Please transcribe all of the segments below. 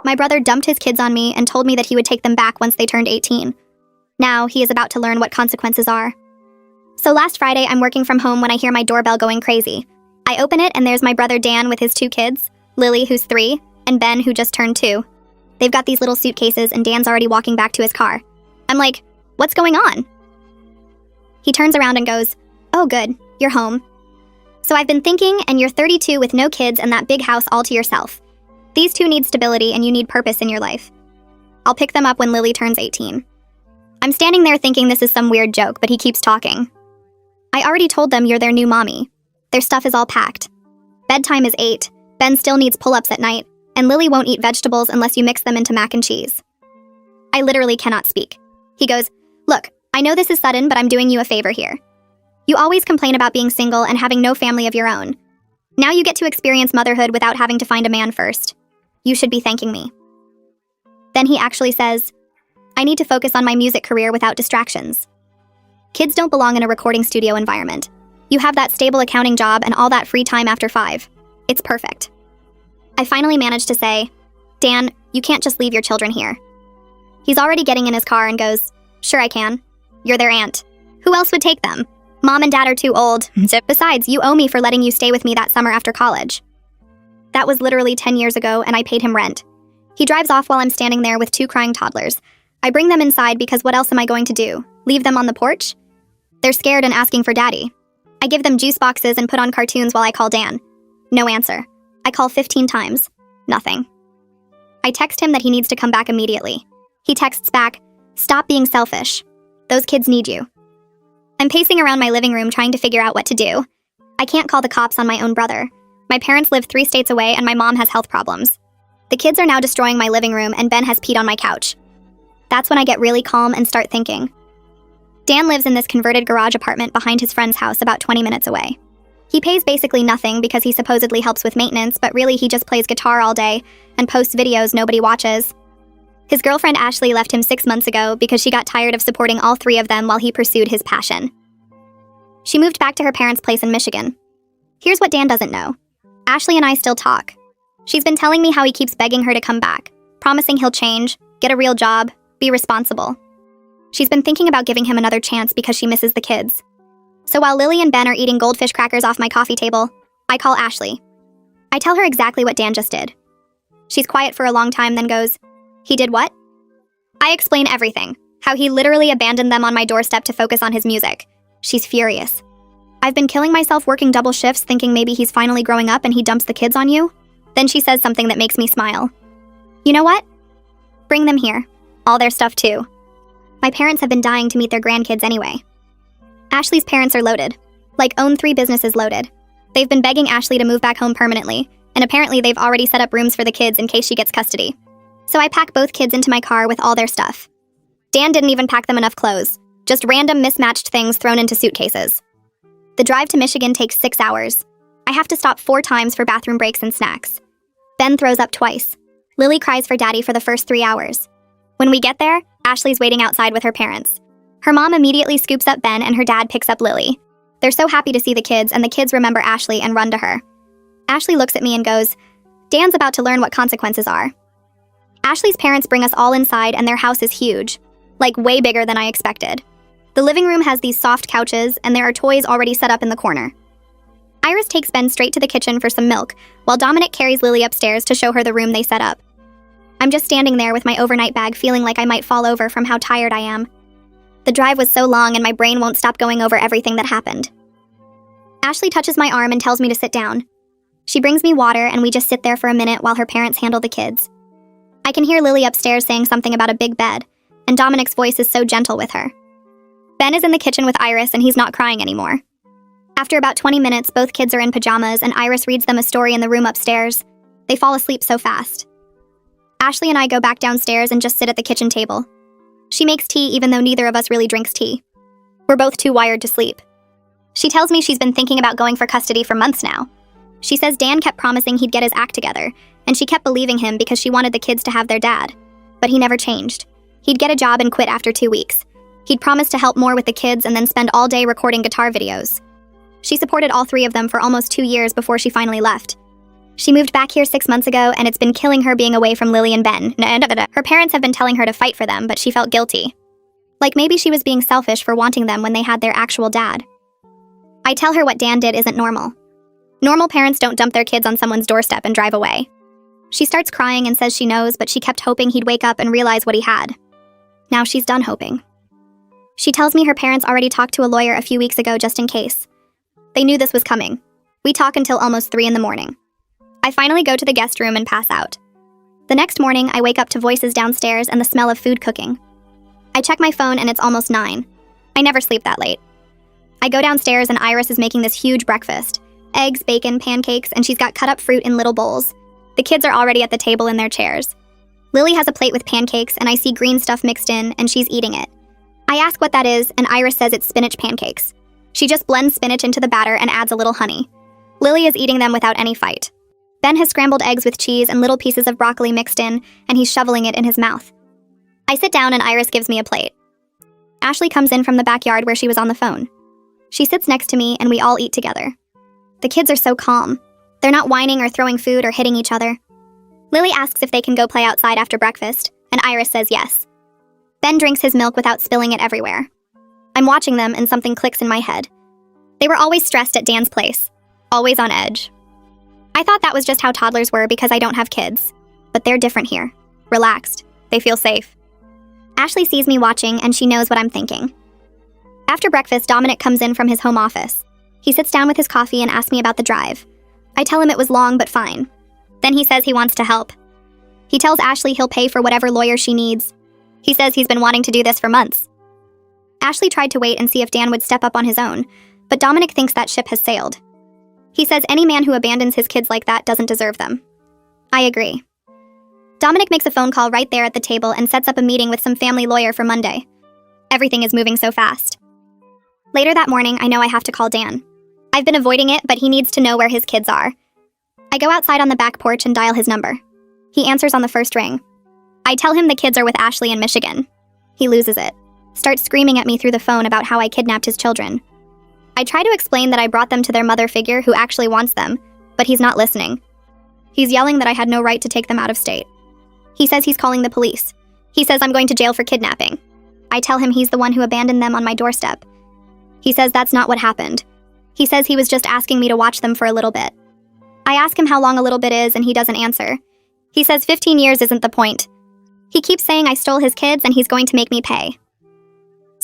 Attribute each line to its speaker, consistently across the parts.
Speaker 1: My brother dumped his kids on me and told me that he would take them back once they turned 18. Now, he is about to learn what consequences are. So last Friday, I'm working from home when I hear my doorbell going crazy. I open it and there's my brother Dan with his 2 kids, Lily, who's 3, and Ben, who just turned 2. They've got these little suitcases and Dan's already walking back to his car. I'm like, what's going on? He turns around and goes, oh good, you're home. So I've been thinking, and you're 32 with no kids and that big house all to yourself. These 2 need stability and you need purpose in your life. I'll pick them up when Lily turns 18. I'm standing there thinking this is some weird joke, but he keeps talking. I already told them you're their new mommy. Their stuff is all packed. Bedtime is 8, Ben still needs pull-ups at night, and Lily won't eat vegetables unless you mix them into mac and cheese. I literally cannot speak. He goes, look, I know this is sudden, but I'm doing you a favor here. You always complain about being single and having no family of your own. Now you get to experience motherhood without having to find a man first. You should be thanking me. Then he actually says, I need to focus on my music career without distractions. Kids don't belong in a recording studio environment. You have that stable accounting job and all that free time after 5. It's perfect. I finally managed to say, Dan, you can't just leave your children here. He's already getting in his car and goes, sure I can. You're their aunt. Who else would take them? Mom and Dad are too old. Besides, you owe me for letting you stay with me that summer after college. That was literally 10 years ago, and I paid him rent. He drives off while I'm standing there with 2 crying toddlers. I bring them inside because what else am I going to do? Leave them on the porch? They're scared and asking for daddy. I give them juice boxes and put on cartoons while I call Dan. No answer. I call 15 times. Nothing. I text him that he needs to come back immediately. He texts back, stop being selfish. Those kids need you. I'm pacing around my living room trying to figure out what to do. I can't call the cops on my own brother. My parents live 3 states away and my mom has health problems. The kids are now destroying my living room and Ben has peed on my couch. That's when I get really calm and start thinking. Dan lives in this converted garage apartment behind his friend's house about 20 minutes away. He pays basically nothing because he supposedly helps with maintenance, but really he just plays guitar all day and posts videos nobody watches. His girlfriend Ashley left him 6 months ago because she got tired of supporting all 3 of them while he pursued his passion. She moved back to her parents' place in Michigan. Here's what Dan doesn't know. Ashley and I still talk. She's been telling me how he keeps begging her to come back, promising he'll change, get a real job, be responsible. She's been thinking about giving him another chance because she misses the kids. So while Lily and Ben are eating goldfish crackers off my coffee table, I call Ashley. I tell her exactly what Dan just did. She's quiet for a long time, then goes, he did what? I explain everything, how he literally abandoned them on my doorstep to focus on his music. She's furious. I've been killing myself working double shifts thinking maybe he's finally growing up and he dumps the kids on you. Then she says something that makes me smile. You know what? Bring them here. All their stuff too. My parents have been dying to meet their grandkids anyway. Ashley's parents are loaded. Own 3 businesses loaded. They've been begging Ashley to move back home permanently, and apparently they've already set up rooms for the kids in case she gets custody. So I pack both kids into my car with all their stuff. Dan didn't even pack them enough clothes, just random mismatched things thrown into suitcases. The drive to Michigan takes 6 hours. I have to stop 4 times for bathroom breaks and snacks. Ben throws up twice. Lily cries for daddy for the first 3 hours. When we get there, Ashley's waiting outside with her parents. Her mom immediately scoops up Ben and her dad picks up Lily. They're so happy to see the kids, and the kids remember Ashley and run to her. Ashley looks at me and goes, Dan's about to learn what consequences are. Ashley's parents bring us all inside and their house is huge. Way bigger than I expected. The living room has these soft couches and there are toys already set up in the corner. Iris takes Ben straight to the kitchen for some milk, while Dominic carries Lily upstairs to show her the room they set up. I'm just standing there with my overnight bag feeling like I might fall over from how tired I am. The drive was so long and my brain won't stop going over everything that happened. Ashley touches my arm and tells me to sit down. She brings me water and we just sit there for a minute while her parents handle the kids. I can hear Lily upstairs saying something about a big bed, and Dominic's voice is so gentle with her. Ben is in the kitchen with Iris and he's not crying anymore. After about 20 minutes, both kids are in pajamas and Iris reads them a story in the room upstairs. They fall asleep so fast. Ashley and I go back downstairs and just sit at the kitchen table. She makes tea even though neither of us really drinks tea. We're both too wired to sleep. She tells me she's been thinking about going for custody for months now. She says Dan kept promising he'd get his act together, and she kept believing him because she wanted the kids to have their dad. But he never changed. He'd get a job and quit after 2 weeks. He'd promised to help more with the kids and then spend all day recording guitar videos. She supported all 3 of them for almost 2 years before she finally left. She moved back here 6 months ago, and it's been killing her being away from Lily and Ben. Her parents have been telling her to fight for them, but she felt guilty. Like maybe she was being selfish for wanting them when they had their actual dad. I tell her what Dan did isn't normal. Normal parents don't dump their kids on someone's doorstep and drive away. She starts crying and says she knows, but she kept hoping he'd wake up and realize what he had. Now she's done hoping. She tells me her parents already talked to a lawyer a few weeks ago just in case. They knew this was coming. We talk until almost 3 in the morning. I finally go to the guest room and pass out. The next morning, I wake up to voices downstairs and the smell of food cooking. I check my phone and it's almost 9. I never sleep that late. I go downstairs and Iris is making this huge breakfast. Eggs, bacon, pancakes, and she's got cut up fruit in little bowls. The kids are already at the table in their chairs. Lily has a plate with pancakes and I see green stuff mixed in and she's eating it. I ask what that is and Iris says it's spinach pancakes. She just blends spinach into the batter and adds a little honey. Lily is eating them without any fight. Ben has scrambled eggs with cheese and little pieces of broccoli mixed in, and he's shoveling it in his mouth. I sit down and Iris gives me a plate. Ashley comes in from the backyard where she was on the phone. She sits next to me and we all eat together. The kids are so calm. They're not whining or throwing food or hitting each other. Lily asks if they can go play outside after breakfast, and Iris says yes. Ben drinks his milk without spilling it everywhere. I'm watching them and something clicks in my head. They were always stressed at Dan's place, always on edge. I thought that was just how toddlers were because I don't have kids. But they're different here. Relaxed. They feel safe. Ashley sees me watching and she knows what I'm thinking. After breakfast, Dominic comes in from his home office. He sits down with his coffee and asks me about the drive. I tell him it was long but fine. Then he says he wants to help. He tells Ashley he'll pay for whatever lawyer she needs. He says he's been wanting to do this for months. Ashley tried to wait and see if Dan would step up on his own, but Dominic thinks that ship has sailed. He says any man who abandons his kids like that doesn't deserve them. I agree. Dominic makes a phone call right there at the table and sets up a meeting with some family lawyer for Monday. Everything is moving so fast. Later that morning, I know I have to call Dan. I've been avoiding it, but he needs to know where his kids are. I go outside on the back porch and dial his number. He answers on the first ring. I tell him the kids are with Ashley in Michigan. He loses it, starts screaming at me through the phone about how I kidnapped his children. I try to explain that I brought them to their mother figure who actually wants them, but he's not listening. He's yelling that I had no right to take them out of state. He says he's calling the police. He says I'm going to jail for kidnapping. I tell him he's the one who abandoned them on my doorstep. He says that's not what happened. He says he was just asking me to watch them for a little bit. I ask him how long a little bit is and he doesn't answer. He says 15 years isn't the point. He keeps saying I stole his kids and he's going to make me pay.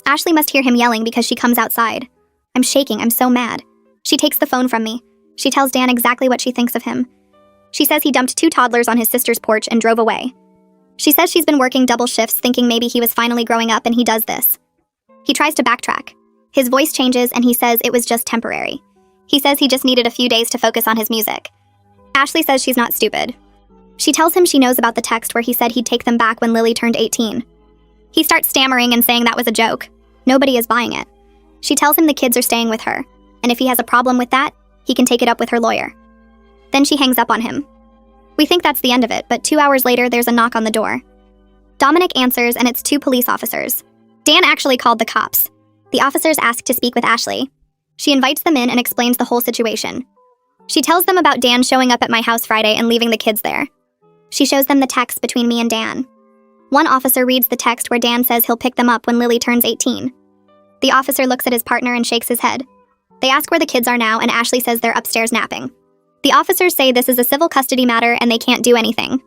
Speaker 1: Ashley must hear him yelling because she comes outside. I'm shaking, I'm so mad. She takes the phone from me. She tells Dan exactly what she thinks of him. She says he dumped 2 toddlers on his sister's porch and drove away. She says she's been working double shifts thinking maybe he was finally growing up and he does this. He tries to backtrack. His voice changes and he says it was just temporary. He says he just needed a few days to focus on his music. Ashley says she's not stupid. She tells him she knows about the text where he said he'd take them back when Lily turned 18. He starts stammering and saying that was a joke. Nobody is buying it. She tells him the kids are staying with her, and if he has a problem with that, he can take it up with her lawyer. Then she hangs up on him. We think that's the end of it, but 2 hours later, there's a knock on the door. Dominic answers, and it's 2 police officers. Dan actually called the cops. The officers ask to speak with Ashley. She invites them in and explains the whole situation. She tells them about Dan showing up at my house Friday and leaving the kids there. She shows them the text between me and Dan. One officer reads the text where Dan says he'll pick them up when Lily turns 18. The officer looks at his partner and shakes his head. They ask where the kids are now, and Ashley says they're upstairs napping. The officers say this is a civil custody matter and they can't do anything.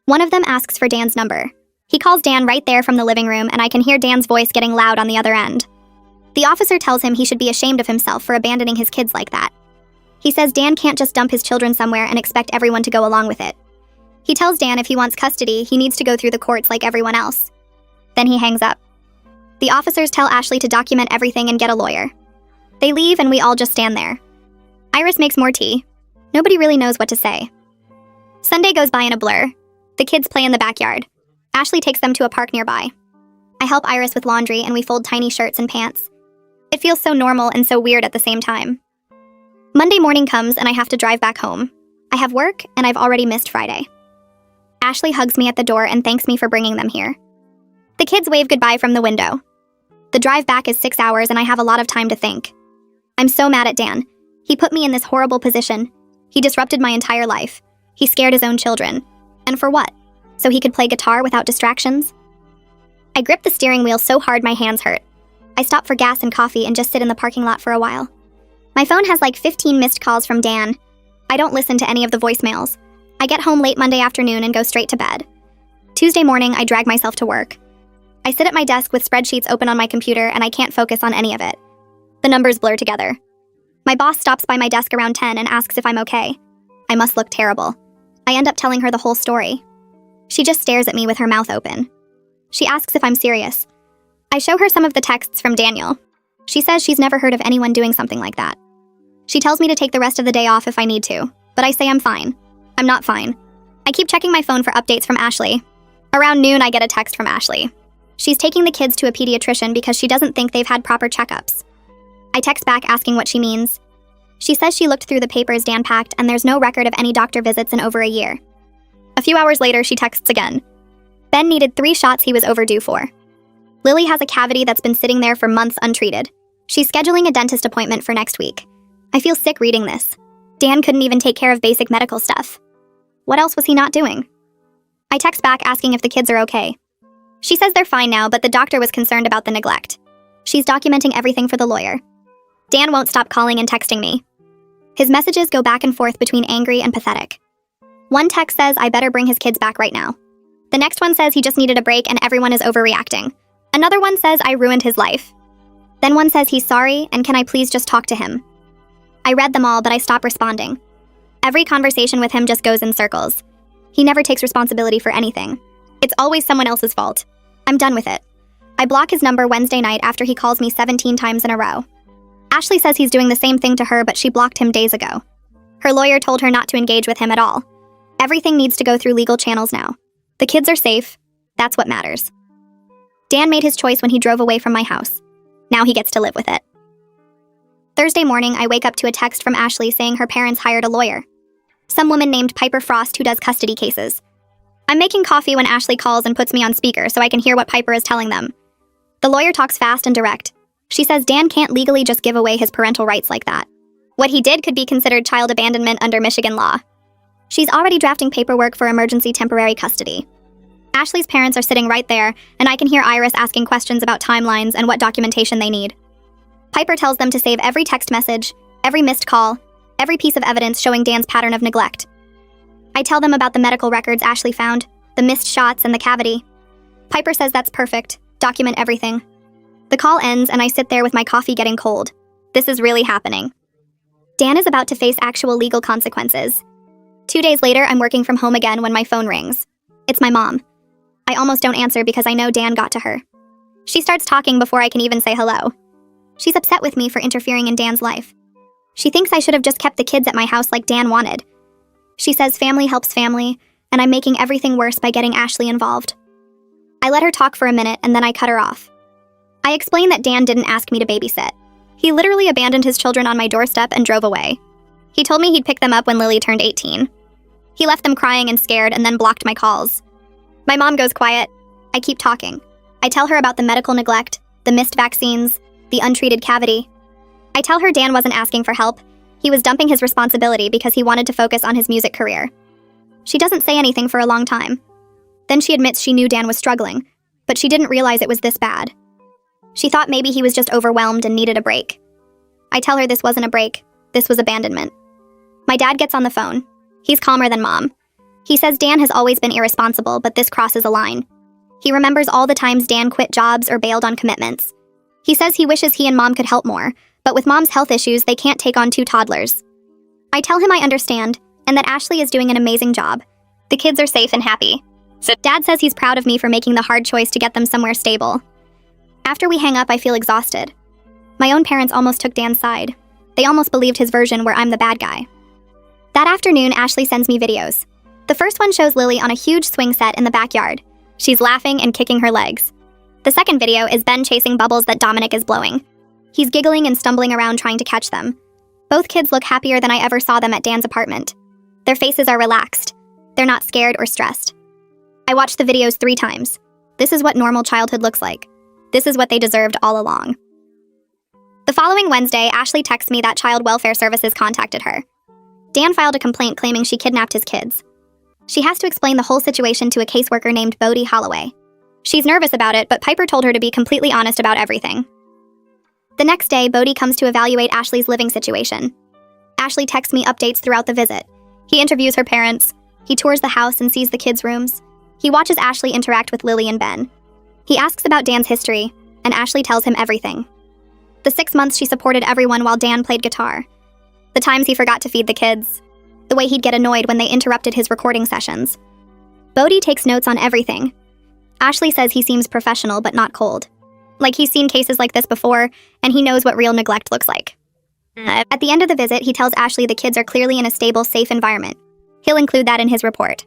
Speaker 1: One of them asks for Dan's number. He calls Dan right there from the living room, and I can hear Dan's voice getting loud on the other end. The officer tells him he should be ashamed of himself for abandoning his kids like that. He says Dan can't just dump his children somewhere and expect everyone to go along with it. He tells Dan if he wants custody, he needs to go through the courts like everyone else. Then he hangs up. The officers tell Ashley to document everything and get a lawyer. They leave and we all just stand there. Iris makes more tea. Nobody really knows what to say. Sunday goes by in a blur. The kids play in the backyard. Ashley takes them to a park nearby. I help Iris with laundry and we fold tiny shirts and pants. It feels so normal and so weird at the same time. Monday morning comes and I have to drive back home. I have work and I've already missed Friday. Ashley hugs me at the door and thanks me for bringing them here. The kids wave goodbye from the window. The drive back is 6 hours and I have a lot of time to think. I'm so mad at Dan. He put me in this horrible position. He disrupted my entire life. He scared his own children. And for what? So he could play guitar without distractions? I gripped the steering wheel so hard my hands hurt. I stop for gas and coffee and just sit in the parking lot for a while. My phone has like 15 missed calls from Dan. I don't listen to any of the voicemails. I get home late Monday afternoon and go straight to bed. Tuesday morning, I drag myself to work. I sit at my desk with spreadsheets open on my computer and I can't focus on any of it. The numbers blur together. My boss stops by my desk around 10 and asks if I'm okay. I must look terrible. I end up telling her the whole story. She just stares at me with her mouth open. She asks if I'm serious. I show her some of the texts from Daniel. She says she's never heard of anyone doing something like that. She tells me to take the rest of the day off if I need to, but I say I'm fine. I'm not fine. I keep checking my phone for updates from Ashley. Around noon, I get a text from Ashley. She's taking the kids to a pediatrician because she doesn't think they've had proper checkups. I text back asking what she means. She says she looked through the papers Dan packed and there's no record of any doctor visits in over a year. A few hours later, she texts again. Ben needed 3 shots he was overdue for. Lily has a cavity that's been sitting there for months untreated. She's scheduling a dentist appointment for next week. I feel sick reading this. Dan couldn't even take care of basic medical stuff. What else was he not doing? I text back asking if the kids are okay. She says they're fine now, but the doctor was concerned about the neglect. She's documenting everything for the lawyer. Dan won't stop calling and texting me. His messages go back and forth between angry and pathetic. One text says I better bring his kids back right now. The next one says he just needed a break and everyone is overreacting. Another one says I ruined his life. Then one says he's sorry and can I please just talk to him. I read them all, but I stop responding. Every conversation with him just goes in circles. He never takes responsibility for anything. It's always someone else's fault. I'm done with it. I block his number Wednesday night after he calls me 17 times in a row. Ashley says he's doing the same thing to her, but she blocked him days ago. Her lawyer told her not to engage with him at all. Everything needs to go through legal channels now. The kids are safe. That's what matters. Dan made his choice when he drove away from my house. Now he gets to live with it. Thursday morning, I wake up to a text from Ashley saying her parents hired a lawyer. Some woman named Piper Frost who does custody cases. I'm making coffee when Ashley calls and puts me on speaker so I can hear what Piper is telling them. The lawyer talks fast and direct. She says Dan can't legally just give away his parental rights like that. What he did could be considered child abandonment under Michigan law. She's already drafting paperwork for emergency temporary custody. Ashley's parents are sitting right there, and I can hear Iris asking questions about timelines and what documentation they need. Piper tells them to save every text message, every missed call, every piece of evidence showing Dan's pattern of neglect. I tell them about the medical records Ashley found, the missed shots, and the cavity. Piper says that's perfect. Document everything. The call ends, and I sit there with my coffee getting cold. This is really happening. Dan is about to face actual legal consequences. 2 days later, I'm working from home again when my phone rings. It's my mom. I almost don't answer because I know Dan got to her. She starts talking before I can even say hello. She's upset with me for interfering in Dan's life. She thinks I should have just kept the kids at my house like Dan wanted. She says family helps family, and I'm making everything worse by getting Ashley involved. I let her talk for a minute and then I cut her off. I explain that Dan didn't ask me to babysit. He literally abandoned his children on my doorstep and drove away. He told me he'd pick them up when Lily turned 18. He left them crying and scared and then blocked my calls. My mom goes quiet. I keep talking. I tell her about the medical neglect, the missed vaccines, the untreated cavity. I tell her Dan wasn't asking for help. He was dumping his responsibility because he wanted to focus on his music career. She doesn't say anything for a long time. Then she admits she knew Dan was struggling, but she didn't realize it was this bad. She thought maybe he was just overwhelmed and needed a break. I tell her this wasn't a break. This was abandonment. My dad gets on the phone. He's calmer than Mom. He says Dan has always been irresponsible, but this crosses a line. He remembers all the times Dan quit jobs or bailed on commitments. He says he wishes he and Mom could help more, but with Mom's health issues, they can't take on 2 toddlers. I tell him I understand, and that Ashley is doing an amazing job. The kids are safe and happy. So Dad says he's proud of me for making the hard choice to get them somewhere stable. After we hang up, I feel exhausted. My own parents almost took Dan's side. They almost believed his version where I'm the bad guy. That afternoon, Ashley sends me videos. The first one shows Lily on a huge swing set in the backyard. She's laughing and kicking her legs. The second video is Ben chasing bubbles that Dominic is blowing. He's giggling and stumbling around trying to catch them. Both kids look happier than I ever saw them at Dan's apartment. Their faces are relaxed. They're not scared or stressed. I watched the videos 3 times. This is what normal childhood looks like. This is what they deserved all along. The following Wednesday, Ashley texts me that Child Welfare Services contacted her. Dan filed a complaint claiming she kidnapped his kids. She has to explain the whole situation to a caseworker named Bodie Holloway. She's nervous about it, but Piper told her to be completely honest about everything. The next day, Bodie comes to evaluate Ashley's living situation. Ashley texts me updates throughout the visit. He interviews her parents. He tours the house and sees the kids' rooms. He watches Ashley interact with Lily and Ben. He asks about Dan's history, and Ashley tells him everything. The 6 months she supported everyone while Dan played guitar. The times he forgot to feed the kids. The way he'd get annoyed when they interrupted his recording sessions. Bodie takes notes on everything. Ashley says he seems professional but not cold. Like he's seen cases like this before, and he knows what real neglect looks like. At the end of the visit, he tells Ashley the kids are clearly in a stable, safe environment. He'll include that in his report.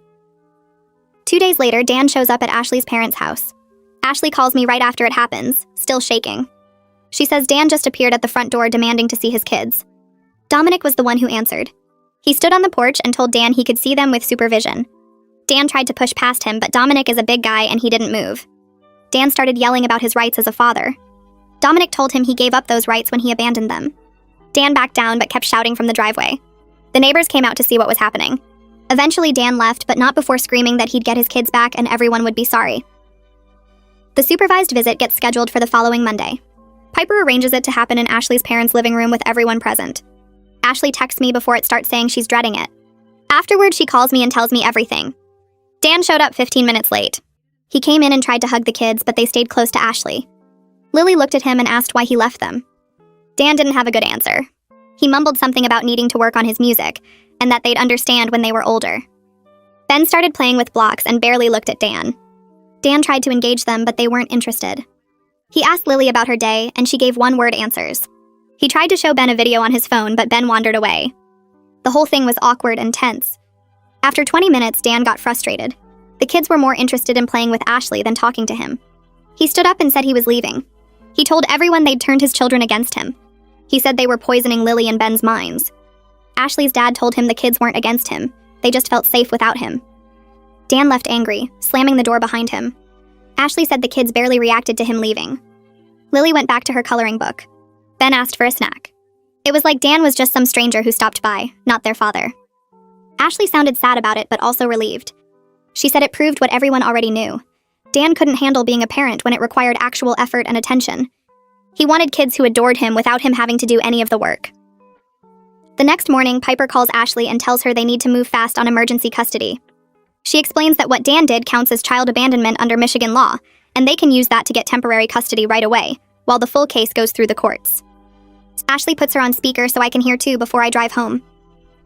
Speaker 1: 2 days later, Dan shows up at Ashley's parents' house. Ashley calls me right after it happens, still shaking. She says Dan just appeared at the front door demanding to see his kids. Dominic was the one who answered. He stood on the porch and told Dan he could see them with supervision. Dan tried to push past him, but Dominic is a big guy and he didn't move. Dan started yelling about his rights as a father. Dominic told him he gave up those rights when he abandoned them. Dan backed down but kept shouting from the driveway. The neighbors came out to see what was happening. Eventually Dan left, but not before screaming that he'd get his kids back and everyone would be sorry. The supervised visit gets scheduled for the following Monday. Piper arranges it to happen in Ashley's parents' living room with everyone present. Ashley texts me before it starts saying she's dreading it. Afterward, she calls me and tells me everything. Dan showed up 15 minutes late. He came in and tried to hug the kids, but they stayed close to Ashley. Lily looked at him and asked why he left them. Dan didn't have a good answer. He mumbled something about needing to work on his music, and that they'd understand when they were older. Ben started playing with blocks and barely looked at Dan. Dan tried to engage them, but they weren't interested. He asked Lily about her day, and she gave one-word answers. He tried to show Ben a video on his phone, but Ben wandered away. The whole thing was awkward and tense. After 20 minutes, Dan got frustrated. The kids were more interested in playing with Ashley than talking to him. He stood up and said he was leaving. He told everyone they'd turned his children against him. He said they were poisoning Lily and Ben's minds. Ashley's dad told him the kids weren't against him. They just felt safe without him. Dan left angry, slamming the door behind him. Ashley said the kids barely reacted to him leaving. Lily went back to her coloring book. Ben asked for a snack. It was like Dan was just some stranger who stopped by, not their father. Ashley sounded sad about it, but also relieved. She said it proved what everyone already knew. Dan couldn't handle being a parent when it required actual effort and attention. He wanted kids who adored him without him having to do any of the work. The next morning, Piper calls Ashley and tells her they need to move fast on emergency custody. She explains that what Dan did counts as child abandonment under Michigan law, and they can use that to get temporary custody right away, while the full case goes through the courts. Ashley puts her on speaker so I can hear too before I drive home.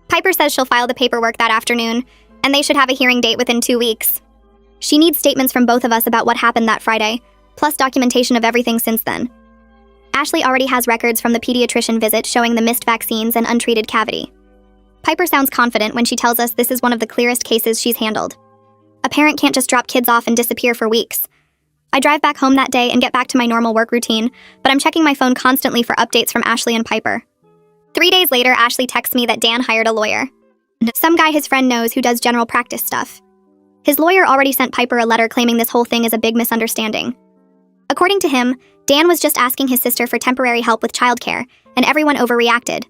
Speaker 1: Piper says she'll file the paperwork that afternoon, and they should have a hearing date within 2 weeks. She needs statements from both of us about what happened that Friday, plus documentation of everything since then. Ashley already has records from the pediatrician visit showing the missed vaccines and untreated cavity. Piper sounds confident when she tells us this is one of the clearest cases she's handled. A parent can't just drop kids off and disappear for weeks. I drive back home that day and get back to my normal work routine, but I'm checking my phone constantly for updates from Ashley and Piper. 3 days later, Ashley texts me that Dan hired a lawyer. Some guy his friend knows who does general practice stuff. His lawyer already sent Piper a letter claiming this whole thing is a big misunderstanding. According to him, Dan was just asking his sister for temporary help with childcare, and everyone overreacted.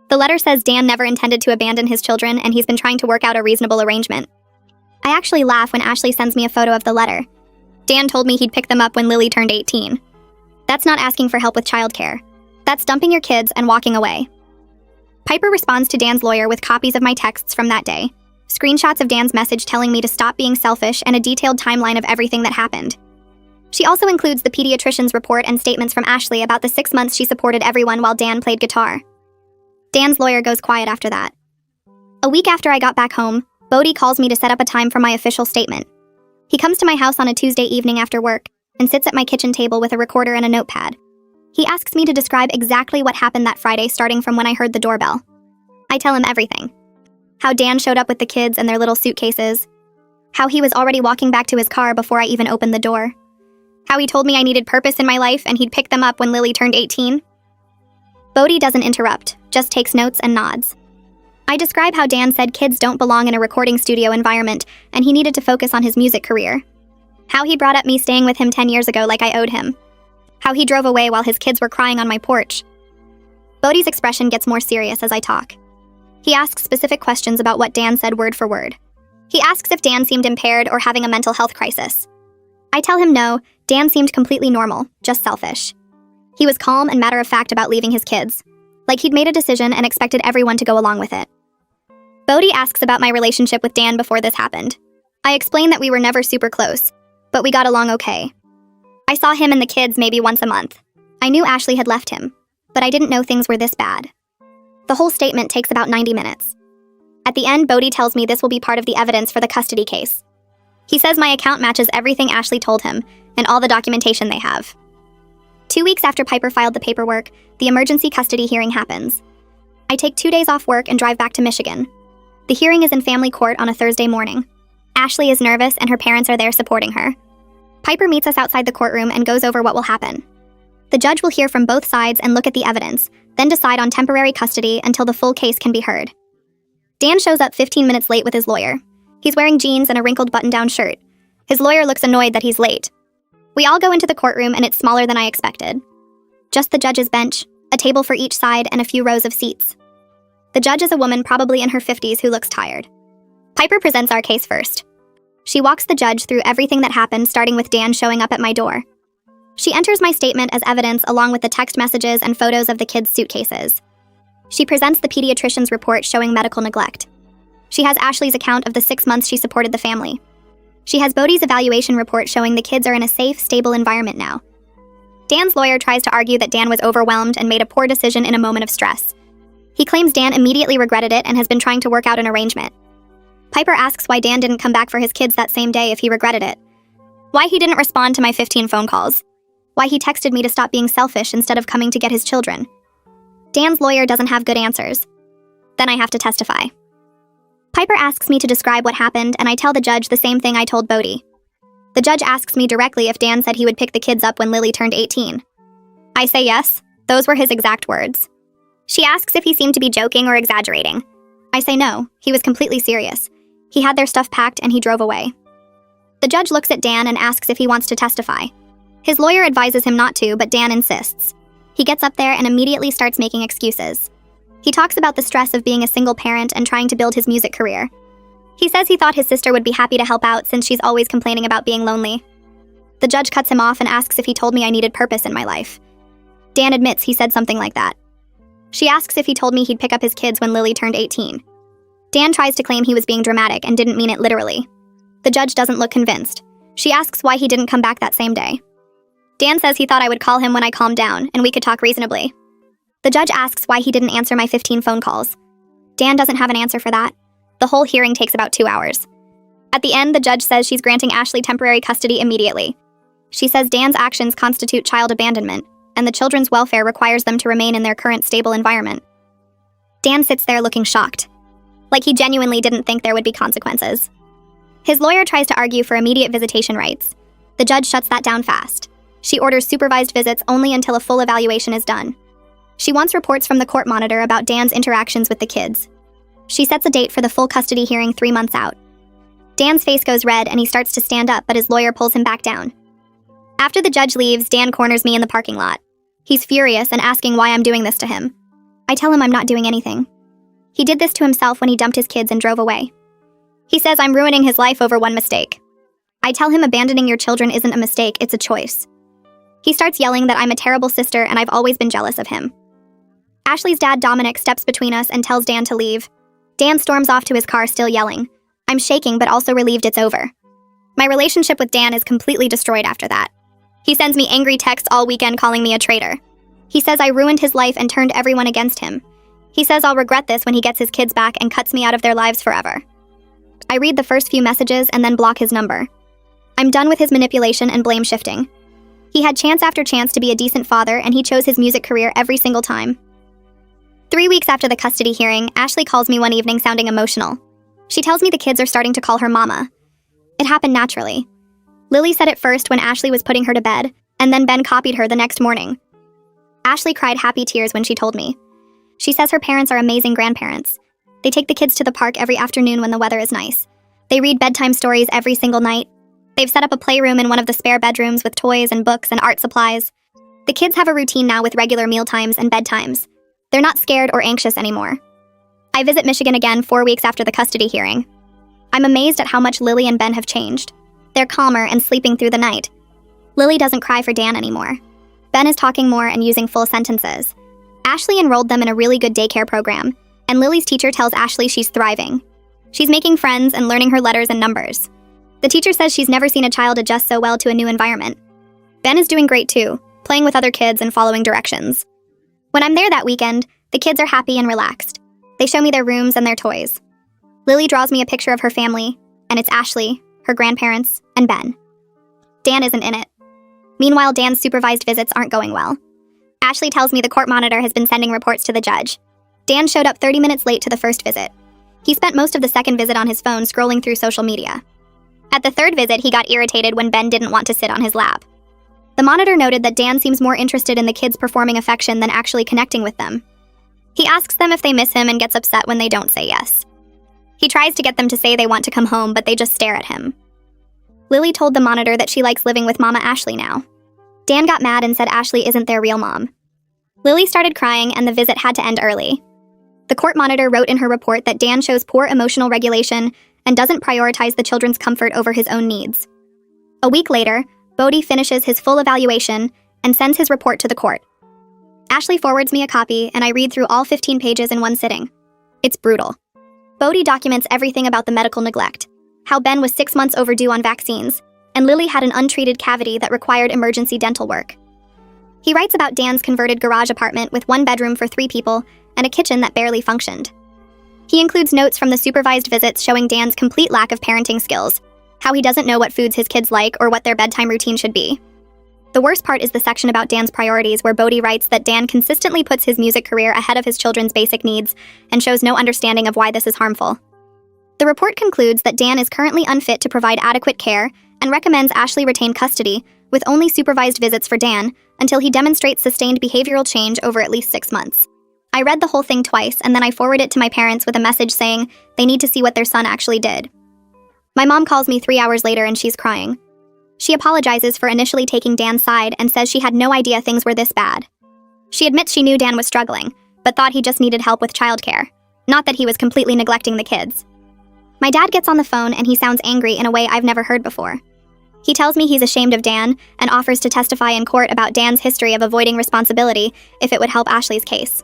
Speaker 1: The letter says Dan never intended to abandon his children, and he's been trying to work out a reasonable arrangement. I actually laugh when Ashley sends me a photo of the letter. Dan told me he'd pick them up when Lily turned 18. That's not asking for help with childcare. That's dumping your kids and walking away. Piper responds to Dan's lawyer with copies of my texts from that day, screenshots of Dan's message telling me to stop being selfish, and a detailed timeline of everything that happened. She also includes the pediatrician's report and statements from Ashley about the 6 months she supported everyone while Dan played guitar. Dan's lawyer goes quiet after that. A week after I got back home, Bodie calls me to set up a time for my official statement. He comes to my house on a Tuesday evening after work and sits at my kitchen table with a recorder and a notepad. He asks me to describe exactly what happened that Friday, starting from when I heard the doorbell. I tell him everything. How Dan showed up with the kids and their little suitcases. How he was already walking back to his car before I even opened the door. How he told me I needed purpose in my life and he'd pick them up when Lily turned 18. Bodie doesn't interrupt, just takes notes and nods. I describe how Dan said kids don't belong in a recording studio environment and he needed to focus on his music career. How he brought up me staying with him 10 years ago like I owed him. How he drove away while his kids were crying on my porch. Bodie's expression gets more serious as I talk. He asks specific questions about what Dan said word for word. He asks if Dan seemed impaired or having a mental health crisis. I tell him no, Dan seemed completely normal, just selfish. He was calm and matter-of-fact about leaving his kids, like he'd made a decision and expected everyone to go along with it. Bodhi asks about my relationship with Dan before this happened. I explain that we were never super close, but we got along okay. I saw him and the kids maybe once a month. I knew Ashley had left him, but I didn't know things were this bad. The whole statement takes about 90 minutes. At the end, Bodhi tells me this will be part of the evidence for the custody case. He says my account matches everything Ashley told him and all the documentation they have. 2 weeks after Piper filed the paperwork, the emergency custody hearing happens. I take 2 days off work and drive back to Michigan. The hearing is in family court on a Thursday morning. Ashley is nervous and her parents are there supporting her. Piper meets us outside the courtroom and goes over what will happen. The judge will hear from both sides and look at the evidence, then decide on temporary custody until the full case can be heard. Dan shows up 15 minutes late with his lawyer. He's wearing jeans and a wrinkled button-down shirt. His lawyer looks annoyed that he's late. We all go into the courtroom and it's smaller than I expected. Just the judge's bench, a table for each side, and a few rows of seats. The judge is a woman probably in her 50s who looks tired. Piper presents our case first. She walks the judge through everything that happened, starting with Dan showing up at my door. She enters my statement as evidence along with the text messages and photos of the kids' suitcases. She presents the pediatrician's report showing medical neglect. She has Ashley's account of the 6 months she supported the family. She has Bodhi's evaluation report showing the kids are in a safe, stable environment now. Dan's lawyer tries to argue that Dan was overwhelmed and made a poor decision in a moment of stress. He claims Dan immediately regretted it and has been trying to work out an arrangement. Piper asks why Dan didn't come back for his kids that same day if he regretted it. Why he didn't respond to my 15 phone calls. Why he texted me to stop being selfish instead of coming to get his children. Dan's lawyer doesn't have good answers. Then I have to testify. Piper asks me to describe what happened, and I tell the judge the same thing I told Bodhi. The judge asks me directly if Dan said he would pick the kids up when Lily turned 18. I say yes. Those were his exact words. She asks if he seemed to be joking or exaggerating. I say no, he was completely serious. He had their stuff packed and he drove away. The judge looks at Dan and asks if he wants to testify. His lawyer advises him not to, but Dan insists. He gets up there and immediately starts making excuses. He talks about the stress of being a single parent and trying to build his music career. He says he thought his sister would be happy to help out since she's always complaining about being lonely. The judge cuts him off and asks if he told me I needed purpose in my life. Dan admits he said something like that. She asks if he told me he'd pick up his kids when Lily turned 18. Dan tries to claim he was being dramatic and didn't mean it literally. The judge doesn't look convinced. She asks why he didn't come back that same day. Dan says he thought I would call him when I calmed down and we could talk reasonably. The judge asks why he didn't answer my 15 phone calls. Dan doesn't have an answer for that. The whole hearing takes about 2 hours. At the end, the judge says she's granting Ashley temporary custody immediately. She says Dan's actions constitute child abandonment, and the children's welfare requires them to remain in their current stable environment. Dan sits there looking shocked, like he genuinely didn't think there would be consequences. His lawyer tries to argue for immediate visitation rights. The judge shuts that down fast. She orders supervised visits only until a full evaluation is done. She wants reports from the court monitor about Dan's interactions with the kids. She sets a date for the full custody hearing 3 months out. Dan's face goes red and he starts to stand up, but his lawyer pulls him back down. After the judge leaves, Dan corners me in the parking lot. He's furious and asking why I'm doing this to him. I tell him I'm not doing anything. He did this to himself when he dumped his kids and drove away. He says I'm ruining his life over one mistake. I tell him abandoning your children isn't a mistake, it's a choice. He starts yelling that I'm a terrible sister and I've always been jealous of him. Ashley's dad, Dominic, steps between us and tells Dan to leave. Dan storms off to his car still yelling. I'm shaking but also relieved it's over. My relationship with Dan is completely destroyed after that. He sends me angry texts all weekend calling me a traitor. He says I ruined his life and turned everyone against him. He says I'll regret this when he gets his kids back and cuts me out of their lives forever. I read the first few messages and then block his number. I'm done with his manipulation and blame shifting. He had chance after chance to be a decent father and he chose his music career every single time. 3 weeks after the custody hearing, Ashley calls me one evening sounding emotional. She tells me the kids are starting to call her mama. It happened naturally. Lily said it first when Ashley was putting her to bed, and then Ben copied her the next morning. Ashley cried happy tears when she told me. She says her parents are amazing grandparents. They take the kids to the park every afternoon when the weather is nice. They read bedtime stories every single night. They've set up a playroom in one of the spare bedrooms with toys and books and art supplies. The kids have a routine now with regular mealtimes and bedtimes. They're not scared or anxious anymore. I visit Michigan again 4 weeks after the custody hearing. I'm amazed at how much Lily and Ben have changed. They're calmer and sleeping through the night. Lily doesn't cry for Dan anymore. Ben is talking more and using full sentences. Ashley enrolled them in a really good daycare program, and Lily's teacher tells Ashley she's thriving. She's making friends and learning her letters and numbers. The teacher says she's never seen a child adjust so well to a new environment. Ben is doing great too, playing with other kids and following directions. When I'm there that weekend, the kids are happy and relaxed. They show me their rooms and their toys. Lily draws me a picture of her family, and it's Ashley, her grandparents, and Ben. Dan isn't in it. Meanwhile, Dan's supervised visits aren't going well. Ashley tells me the court monitor has been sending reports to the judge. Dan showed up 30 minutes late to the first visit. He spent most of the second visit on his phone scrolling through social media. At the third visit, he got irritated when Ben didn't want to sit on his lap. The monitor noted that Dan seems more interested in the kids performing affection than actually connecting with them. He asks them if they miss him and gets upset when they don't say yes. He tries to get them to say they want to come home, but they just stare at him. Lily told the monitor that she likes living with Mama Ashley now. Dan got mad and said Ashley isn't their real mom. Lily started crying and the visit had to end early. The court monitor wrote in her report that Dan shows poor emotional regulation and doesn't prioritize the children's comfort over his own needs. A week later, Bodhi finishes his full evaluation and sends his report to the court. Ashley forwards me a copy and I read through all 15 pages in one sitting. It's brutal. Bodhi documents everything about the medical neglect, how Ben was 6 months overdue on vaccines, and Lily had an untreated cavity that required emergency dental work. He writes about Dan's converted garage apartment with 1 bedroom for 3 people and a kitchen that barely functioned. He includes notes from the supervised visits showing Dan's complete lack of parenting skills, how he doesn't know what foods his kids like or what their bedtime routine should be. The worst part is the section about Dan's priorities where Bodhi writes that Dan consistently puts his music career ahead of his children's basic needs and shows no understanding of why this is harmful. The report concludes that Dan is currently unfit to provide adequate care and recommends Ashley retain custody with only supervised visits for Dan until he demonstrates sustained behavioral change over at least 6 months. I read the whole thing twice and then I forwarded it to my parents with a message saying they need to see what their son actually did. My mom calls me 3 hours later and she's crying. She apologizes for initially taking Dan's side and says she had no idea things were this bad. She admits she knew Dan was struggling, but thought he just needed help with childcare, not that he was completely neglecting the kids. My dad gets on the phone and he sounds angry in a way I've never heard before. He tells me he's ashamed of Dan and offers to testify in court about Dan's history of avoiding responsibility if it would help Ashley's case.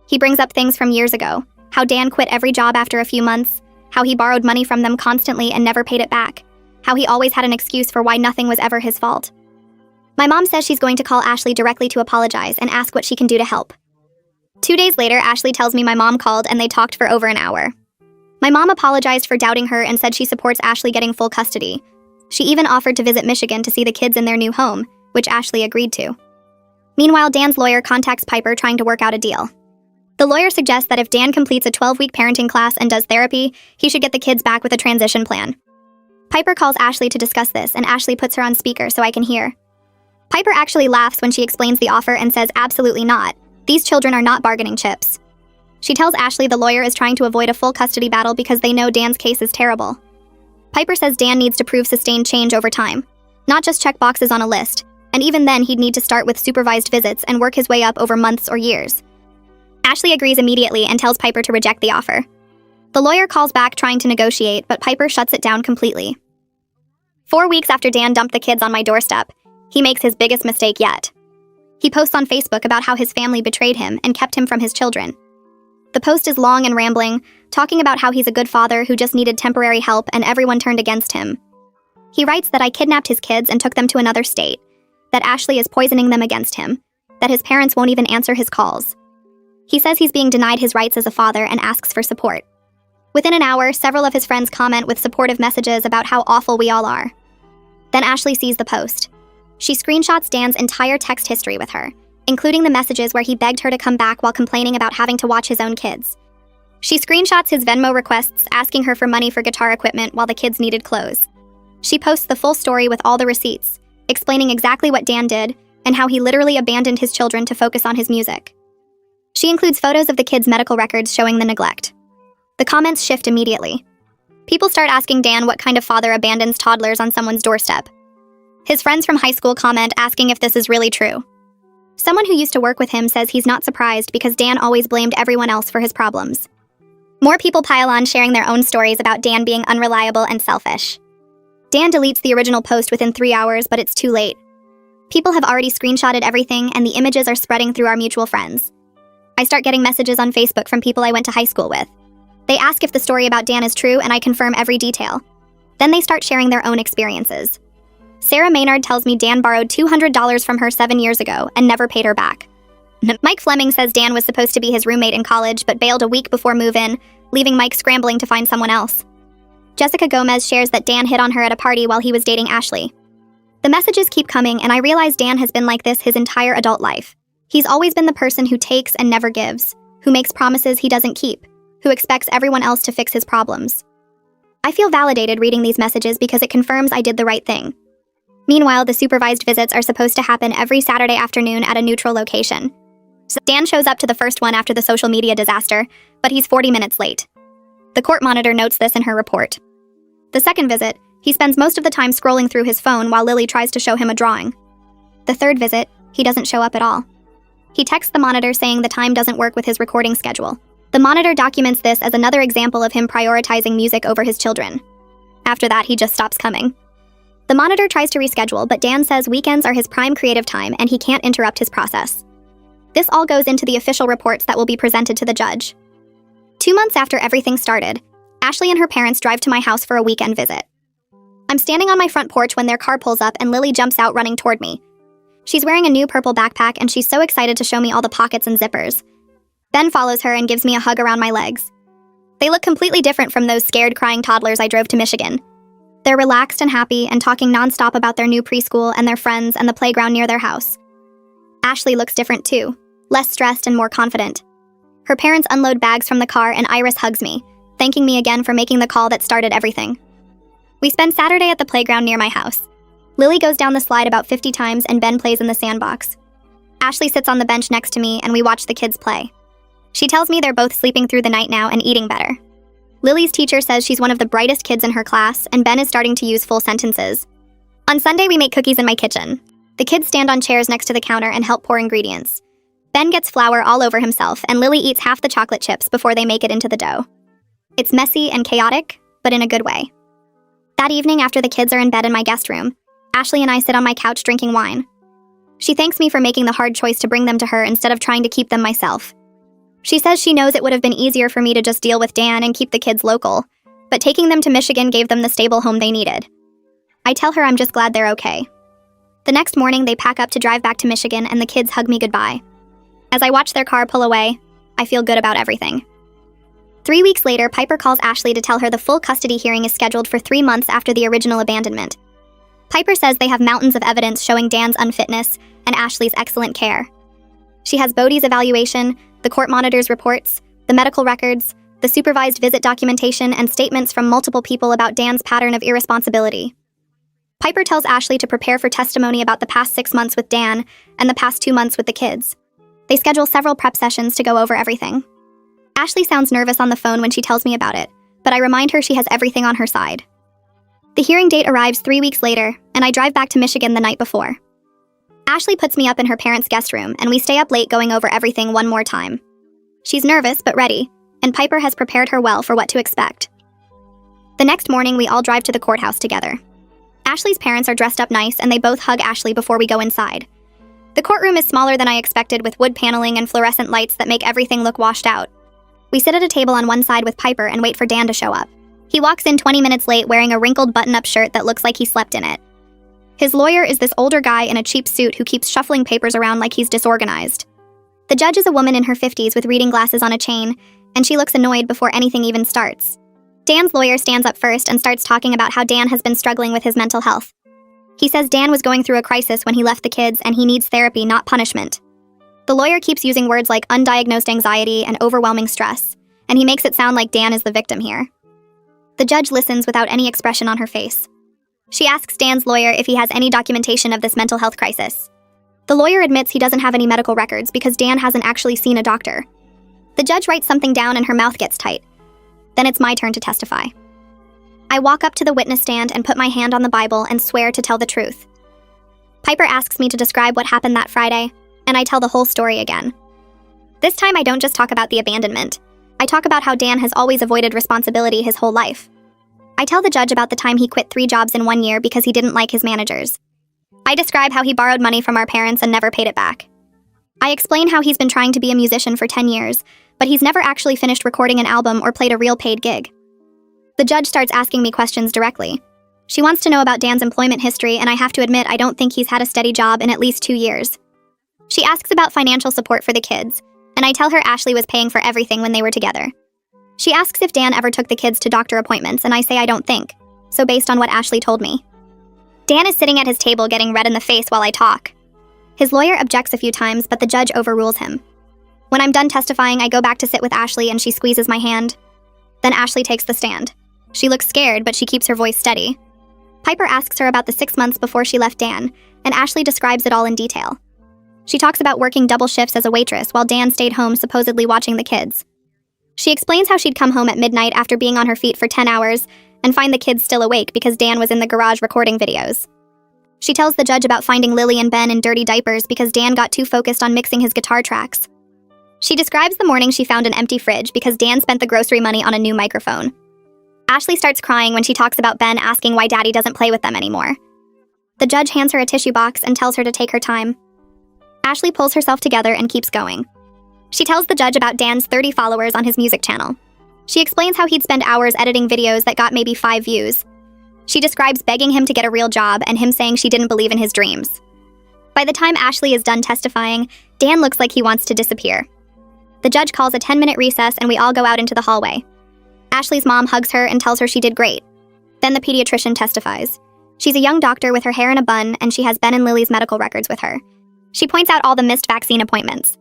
Speaker 1: He brings up things from years ago, how Dan quit every job after a few months, how he borrowed money from them constantly and never paid it back, how he always had an excuse for why nothing was ever his fault. My mom says she's going to call Ashley directly to apologize and ask what she can do to help. 2 days later, Ashley tells me my mom called and they talked for over an hour. My mom apologized for doubting her and said she supports Ashley getting full custody. She even offered to visit Michigan to see the kids in their new home, which Ashley agreed to. Meanwhile, Dan's lawyer contacts Piper trying to work out a deal. The lawyer suggests that if Dan completes a 12-week parenting class and does therapy, he should get the kids back with a transition plan. Piper calls Ashley to discuss this, and Ashley puts her on speaker so I can hear. Piper actually laughs when she explains the offer and says absolutely not. These children are not bargaining chips. She tells Ashley the lawyer is trying to avoid a full custody battle because they know Dan's case is terrible. Piper says Dan needs to prove sustained change over time, not just check boxes on a list, and even then he'd need to start with supervised visits and work his way up over months or years. Ashley agrees immediately and tells Piper to reject the offer. The lawyer calls back trying to negotiate, but Piper shuts it down completely. 4 weeks after Dan dumped the kids on my doorstep, he makes his biggest mistake yet. He posts on Facebook about how his family betrayed him and kept him from his children. The post is long and rambling, talking about how he's a good father who just needed temporary help and everyone turned against him. He writes that I kidnapped his kids and took them to another state, that Ashley is poisoning them against him, that his parents won't even answer his calls. He says he's being denied his rights as a father and asks for support. Within an hour, several of his friends comment with supportive messages about how awful we all are. Then Ashley sees the post. She screenshots Dan's entire text history with her, including the messages where he begged her to come back while complaining about having to watch his own kids. She screenshots his Venmo requests asking her for money for guitar equipment while the kids needed clothes. She posts the full story with all the receipts, explaining exactly what Dan did and how he literally abandoned his children to focus on his music. She includes photos of the kids' medical records showing the neglect. The comments shift immediately. People start asking Dan what kind of father abandons toddlers on someone's doorstep. His friends from high school comment asking if this is really true. Someone who used to work with him says he's not surprised because Dan always blamed everyone else for his problems. More people pile on, sharing their own stories about Dan being unreliable and selfish. Dan deletes the original post within 3 hours, but it's too late. People have already screenshotted everything, and the images are spreading through our mutual friends. I start getting messages on Facebook from people I went to high school with. They ask if the story about Dan is true, and I confirm every detail. Then they start sharing their own experiences. Sarah Maynard tells me Dan borrowed $200 from her 7 years ago and never paid her back. Mike Fleming says Dan was supposed to be his roommate in college but bailed a week before move-in, leaving Mike scrambling to find someone else. Jessica Gomez shares that Dan hit on her at a party while he was dating Ashley. The messages keep coming, and I realize Dan has been like this his entire adult life. He's always been the person who takes and never gives, who makes promises he doesn't keep, who expects everyone else to fix his problems. I feel validated reading these messages because it confirms I did the right thing. Meanwhile, the supervised visits are supposed to happen every Saturday afternoon at a neutral location. So Dan shows up to the first one after the social media disaster, but he's 40 minutes late. The court monitor notes this in her report. The second visit, he spends most of the time scrolling through his phone while Lily tries to show him a drawing. The third visit, he doesn't show up at all. He texts the monitor saying the time doesn't work with his recording schedule. The monitor documents this as another example of him prioritizing music over his children. After that, he just stops coming. The monitor tries to reschedule, but Dan says weekends are his prime creative time and he can't interrupt his process. This all goes into the official reports that will be presented to the judge. 2 months after everything started, Ashley and her parents drive to my house for a weekend visit. I'm standing on my front porch when their car pulls up and Lily jumps out running toward me. She's wearing a new purple backpack and she's so excited to show me all the pockets and zippers. Ben follows her and gives me a hug around my legs. They look completely different from those scared, crying toddlers I drove to Michigan. They're relaxed and happy and talking nonstop about their new preschool and their friends and the playground near their house. Ashley looks different too, less stressed and more confident. Her parents unload bags from the car and Iris hugs me, thanking me again for making the call that started everything. We spend Saturday at the playground near my house. Lily goes down the slide about 50 times and Ben plays in the sandbox. Ashley sits on the bench next to me and we watch the kids play. She tells me they're both sleeping through the night now and eating better. Lily's teacher says she's one of the brightest kids in her class, and Ben is starting to use full sentences. On Sunday, we make cookies in my kitchen. The kids stand on chairs next to the counter and help pour ingredients. Ben gets flour all over himself, and Lily eats half the chocolate chips before they make it into the dough. It's messy and chaotic, but in a good way. That evening, after the kids are in bed in my guest room, Ashley and I sit on my couch drinking wine. She thanks me for making the hard choice to bring them to her instead of trying to keep them myself. She says she knows it would have been easier for me to just deal with Dan and keep the kids local, but taking them to Michigan gave them the stable home they needed. I tell her I'm just glad they're okay. The next morning, they pack up to drive back to Michigan and the kids hug me goodbye. As I watch their car pull away, I feel good about everything. 3 weeks later, Piper calls Ashley to tell her the full custody hearing is scheduled for 3 months after the original abandonment. Piper says they have mountains of evidence showing Dan's unfitness and Ashley's excellent care. She has Bodie's evaluation, the court monitor's reports, the medical records, the supervised visit documentation, and statements from multiple people about Dan's pattern of irresponsibility. Piper tells Ashley to prepare for testimony about the past 6 months with Dan and the past 2 months with the kids. They schedule several prep sessions to go over everything. Ashley sounds nervous on the phone when she tells me about it, but I remind her she has everything on her side. The hearing date arrives 3 weeks later, and I drive back to Michigan the night before. Ashley puts me up in her parents' guest room, and we stay up late going over everything one more time. She's nervous but ready, and Piper has prepared her well for what to expect. The next morning, we all drive to the courthouse together. Ashley's parents are dressed up nice, and they both hug Ashley before we go inside. The courtroom is smaller than I expected, with wood paneling and fluorescent lights that make everything look washed out. We sit at a table on one side with Piper and wait for Dan to show up. He walks in 20 minutes late wearing a wrinkled button-up shirt that looks like he slept in it. His lawyer is this older guy in a cheap suit who keeps shuffling papers around like he's disorganized. The judge is a woman in her 50s with reading glasses on a chain, and she looks annoyed before anything even starts. Dan's lawyer stands up first and starts talking about how Dan has been struggling with his mental health. He says Dan was going through a crisis when he left the kids and he needs therapy, not punishment. The lawyer keeps using words like undiagnosed anxiety and overwhelming stress, and he makes it sound like Dan is the victim here. The judge listens without any expression on her face. She asks Dan's lawyer if he has any documentation of this mental health crisis. The lawyer admits he doesn't have any medical records because Dan hasn't actually seen a doctor. The judge writes something down and her mouth gets tight. Then it's my turn to testify. I walk up to the witness stand and put my hand on the Bible and swear to tell the truth. Piper asks me to describe what happened that Friday, and I tell the whole story again. This time I don't just talk about the abandonment. I talk about how Dan has always avoided responsibility his whole life. I tell the judge about the time he quit 3 jobs in 1 year because he didn't like his managers. I describe how he borrowed money from our parents and never paid it back. I explain how he's been trying to be a musician for 10 years, but he's never actually finished recording an album or played a real paid gig. The judge starts asking me questions directly. She wants to know about Dan's employment history, and I have to admit I don't think he's had a steady job in at least 2 years. She asks about financial support for the kids, and I tell her Ashley was paying for everything when they were together. She asks if Dan ever took the kids to doctor appointments, and I say I don't think, so based on what Ashley told me. Dan is sitting at his table getting red in the face while I talk. His lawyer objects a few times, but the judge overrules him. When I'm done testifying, I go back to sit with Ashley and she squeezes my hand. Then Ashley takes the stand. She looks scared, but she keeps her voice steady. Piper asks her about the 6 months before she left Dan, and Ashley describes it all in detail. She talks about working double shifts as a waitress while Dan stayed home supposedly watching the kids. She explains how she'd come home at midnight after being on her feet for 10 hours and find the kids still awake because Dan was in the garage recording videos. She tells the judge about finding Lily and Ben in dirty diapers because Dan got too focused on mixing his guitar tracks. She describes the morning she found an empty fridge because Dan spent the grocery money on a new microphone. Ashley starts crying when she talks about Ben asking why Daddy doesn't play with them anymore. The judge hands her a tissue box and tells her to take her time. Ashley pulls herself together and keeps going. She tells the judge about Dan's 30 followers on his music channel. She explains how he'd spend hours editing videos that got maybe 5 views. She describes begging him to get a real job and him saying she didn't believe in his dreams. By the time Ashley is done testifying, Dan looks like he wants to disappear. The judge calls a 10-minute recess and we all go out into the hallway. Ashley's mom hugs her and tells her she did great. Then the pediatrician testifies. She's a young doctor with her hair in a bun and she has Ben and Lily's medical records with her. She points out all the missed vaccine appointments.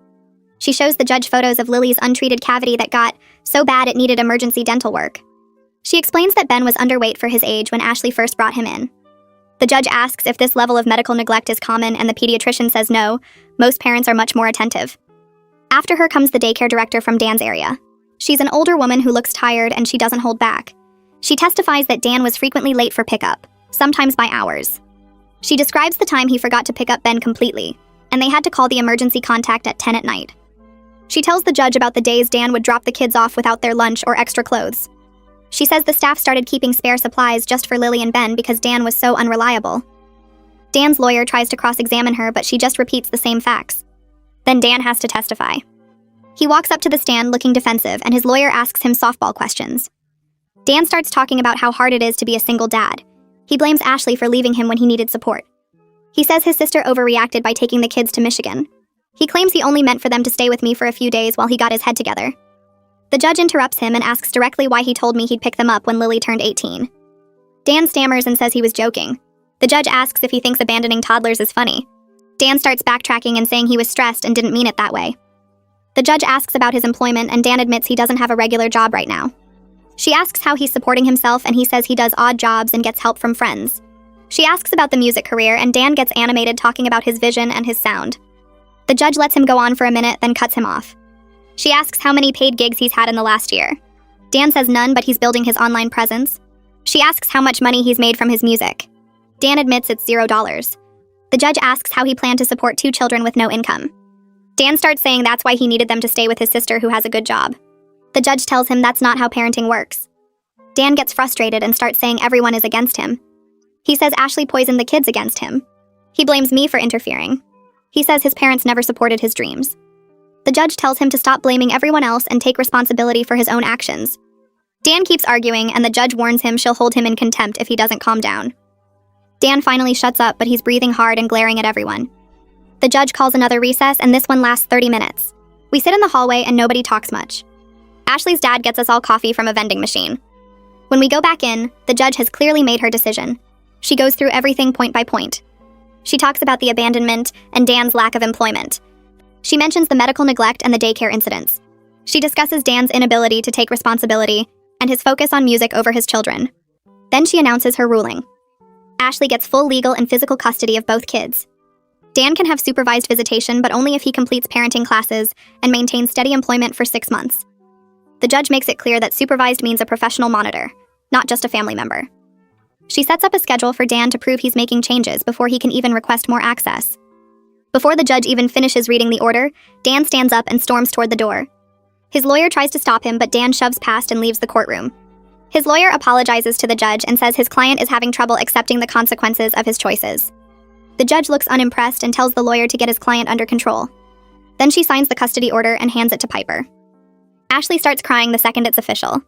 Speaker 1: She shows the judge photos of Lily's untreated cavity that got so bad it needed emergency dental work. She explains that Ben was underweight for his age when Ashley first brought him in. The judge asks if this level of medical neglect is common and the pediatrician says no, most parents are much more attentive. After her comes the daycare director from Dan's area. She's an older woman who looks tired and she doesn't hold back. She testifies that Dan was frequently late for pickup, sometimes by hours. She describes the time he forgot to pick up Ben completely, and they had to call the emergency contact at 10 at night. She tells the judge about the days Dan would drop the kids off without their lunch or extra clothes. She says the staff started keeping spare supplies just for Lily and Ben because Dan was so unreliable. Dan's lawyer tries to cross-examine her, but she just repeats the same facts. Then Dan has to testify. He walks up to the stand looking defensive, and his lawyer asks him softball questions. Dan starts talking about how hard it is to be a single dad. He blames Ashley for leaving him when he needed support. He says his sister overreacted by taking the kids to Michigan. He claims he only meant for them to stay with me for a few days while he got his head together. The judge interrupts him and asks directly why he told me he'd pick them up when Lily turned 18. Dan stammers and says he was joking. The judge asks if he thinks abandoning toddlers is funny. Dan starts backtracking and saying he was stressed and didn't mean it that way. The judge asks about his employment and Dan admits he doesn't have a regular job right now. She asks how he's supporting himself and he says he does odd jobs and gets help from friends. She asks about the music career and Dan gets animated talking about his vision and his sound. The judge lets him go on for a minute, then cuts him off. She asks how many paid gigs he's had in the last year. Dan says none, but he's building his online presence. She asks how much money he's made from his music. Dan admits it's $0. The judge asks how he planned to support 2 children with no income. Dan starts saying that's why he needed them to stay with his sister who has a good job. The judge tells him that's not how parenting works. Dan gets frustrated and starts saying everyone is against him. He says Ashley poisoned the kids against him. He blames me for interfering. He says his parents never supported his dreams. The judge tells him to stop blaming everyone else and take responsibility for his own actions. Dan keeps arguing, and the judge warns him she'll hold him in contempt if he doesn't calm down. Dan finally shuts up, but he's breathing hard and glaring at everyone. The judge calls another recess, and this one lasts 30 minutes. We sit in the hallway and nobody talks much. Ashley's dad gets us all coffee from a vending machine. When we go back in, the judge has clearly made her decision. She goes through everything point by point. She talks about the abandonment and Dan's lack of employment. She mentions the medical neglect and the daycare incidents. She discusses Dan's inability to take responsibility and his focus on music over his children. Then she announces her ruling. Ashley gets full legal and physical custody of both kids. Dan can have supervised visitation, but only if he completes parenting classes and maintains steady employment for 6 months. The judge makes it clear that supervised means a professional monitor, not just a family member. She sets up a schedule for Dan to prove he's making changes before he can even request more access. Before the judge even finishes reading the order, Dan stands up and storms toward the door. His lawyer tries to stop him, but Dan shoves past and leaves the courtroom. His lawyer apologizes to the judge and says his client is having trouble accepting the consequences of his choices. The judge looks unimpressed and tells the lawyer to get his client under control. Then she signs the custody order and hands it to Piper. Ashley starts crying the second it's official.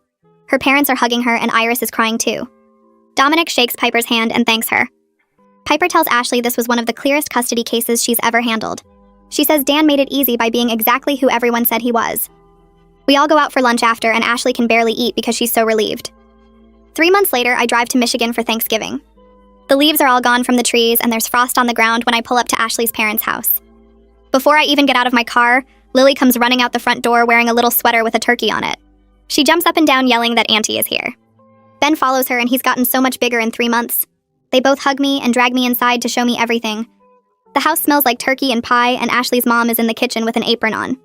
Speaker 1: Her parents are hugging her and Iris is crying too. Dominic shakes Piper's hand and thanks her. Piper tells Ashley this was one of the clearest custody cases she's ever handled. She says Dan made it easy by being exactly who everyone said he was. We all go out for lunch after and Ashley can barely eat because she's so relieved. 3 months later, I drive to Michigan for Thanksgiving. The leaves are all gone from the trees and there's frost on the ground when I pull up to Ashley's parents' house. Before I even get out of my car, Lily comes running out the front door wearing a little sweater with a turkey on it. She jumps up and down yelling that Auntie is here. Ben follows her and he's gotten so much bigger in 3 months. They both hug me and drag me inside to show me everything. The house smells like turkey and pie and Ashley's mom is in the kitchen with an apron on.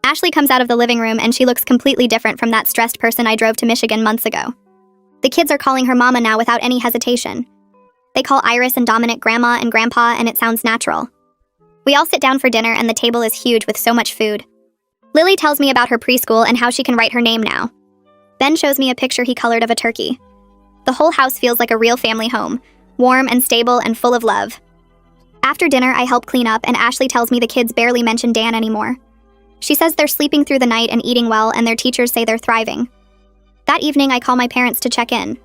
Speaker 1: Ashley comes out of the living room and she looks completely different from that stressed person I drove to Michigan months ago. The kids are calling her mama now without any hesitation. They call Iris and Dominic grandma and grandpa and it sounds natural. We all sit down for dinner and the table is huge with so much food. Lily tells me about her preschool and how she can write her name now. Ben shows me a picture he colored of a turkey. The whole house feels like a real family home, warm and stable and full of love. After dinner, I help clean up and Ashley tells me the kids barely mention Dan anymore. She says they're sleeping through the night and eating well and their teachers say they're thriving. That evening, I call my parents to check in.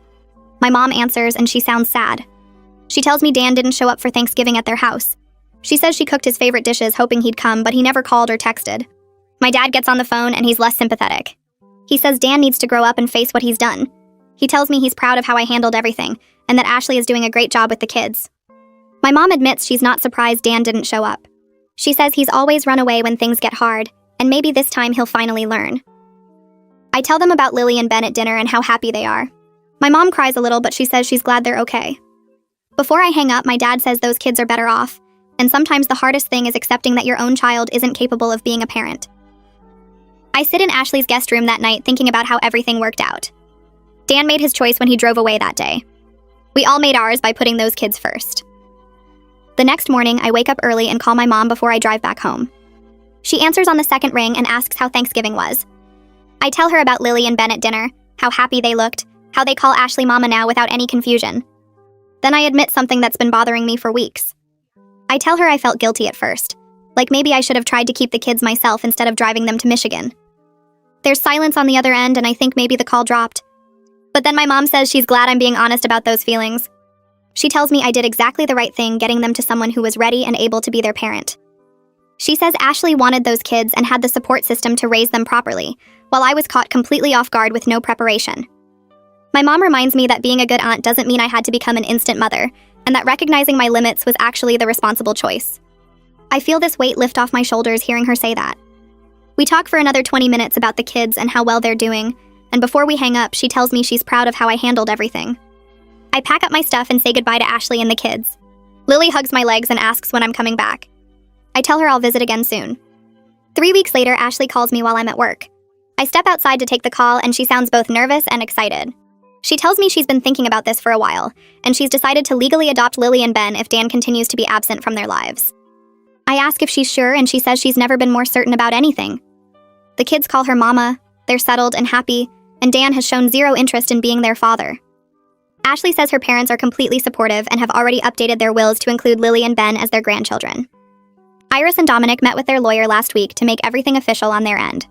Speaker 1: My mom answers and she sounds sad. She tells me Dan didn't show up for Thanksgiving at their house. She says she cooked his favorite dishes hoping he'd come, but he never called or texted. My dad gets on the phone and he's less sympathetic. He says Dan needs to grow up and face what he's done. He tells me he's proud of how I handled everything and that Ashley is doing a great job with the kids. My mom admits she's not surprised Dan didn't show up. She says he's always run away when things get hard, and maybe this time he'll finally learn. I tell them about Lily and Ben at dinner and how happy they are. My mom cries a little, but she says she's glad they're okay. Before I hang up, my dad says those kids are better off, and sometimes the hardest thing is accepting that your own child isn't capable of being a parent. I sit in Ashley's guest room that night thinking about how everything worked out. Dan made his choice when he drove away that day. We all made ours by putting those kids first. The next morning, I wake up early and call my mom before I drive back home. She answers on the second ring and asks how Thanksgiving was. I tell her about Lily and Ben at dinner, how happy they looked, how they call Ashley Mama now without any confusion. Then I admit something that's been bothering me for weeks. I tell her I felt guilty at first, like maybe I should have tried to keep the kids myself instead of driving them to Michigan. There's silence on the other end and I think maybe the call dropped. But then my mom says she's glad I'm being honest about those feelings. She tells me I did exactly the right thing getting them to someone who was ready and able to be their parent. She says Ashley wanted those kids and had the support system to raise them properly, while I was caught completely off guard with no preparation. My mom reminds me that being a good aunt doesn't mean I had to become an instant mother, and that recognizing my limits was actually the responsible choice. I feel this weight lift off my shoulders hearing her say that. We talk for another 20 minutes about the kids and how well they're doing, and before we hang up, she tells me she's proud of how I handled everything. I pack up my stuff and say goodbye to Ashley and the kids. Lily hugs my legs and asks when I'm coming back. I tell her I'll visit again soon. 3 weeks later, Ashley calls me while I'm at work. I step outside to take the call and she sounds both nervous and excited. She tells me she's been thinking about this for a while, and she's decided to legally adopt Lily and Ben if Dan continues to be absent from their lives. I ask if she's sure and she says she's never been more certain about anything. The kids call her mama, they're settled and happy, and Dan has shown zero interest in being their father. Ashley says her parents are completely supportive and have already updated their wills to include Lily and Ben as their grandchildren. Iris and Dominic met with their lawyer last week to make everything official on their end.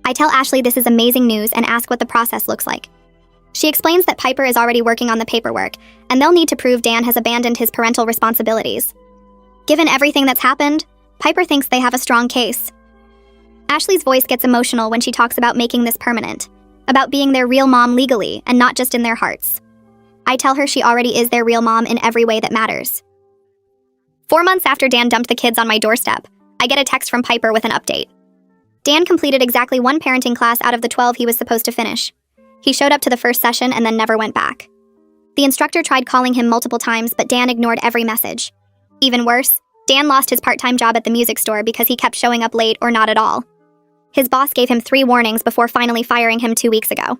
Speaker 1: I tell Ashley this is amazing news and ask what the process looks like. She explains that Piper is already working on the paperwork, and they'll need to prove Dan has abandoned his parental responsibilities. Given everything that's happened, Piper thinks they have a strong case. Ashley's voice gets emotional when she talks about making this permanent, about being their real mom legally and not just in their hearts. I tell her she already is their real mom in every way that matters. 4 months after Dan dumped the kids on my doorstep, I get a text from Piper with an update. Dan completed exactly 1 parenting class out of the 12 he was supposed to finish. He showed up to the first session and then never went back. The instructor tried calling him multiple times, but Dan ignored every message. Even worse, Dan lost his part-time job at the music store because he kept showing up late or not at all. His boss gave him 3 warnings before finally firing him 2 weeks ago.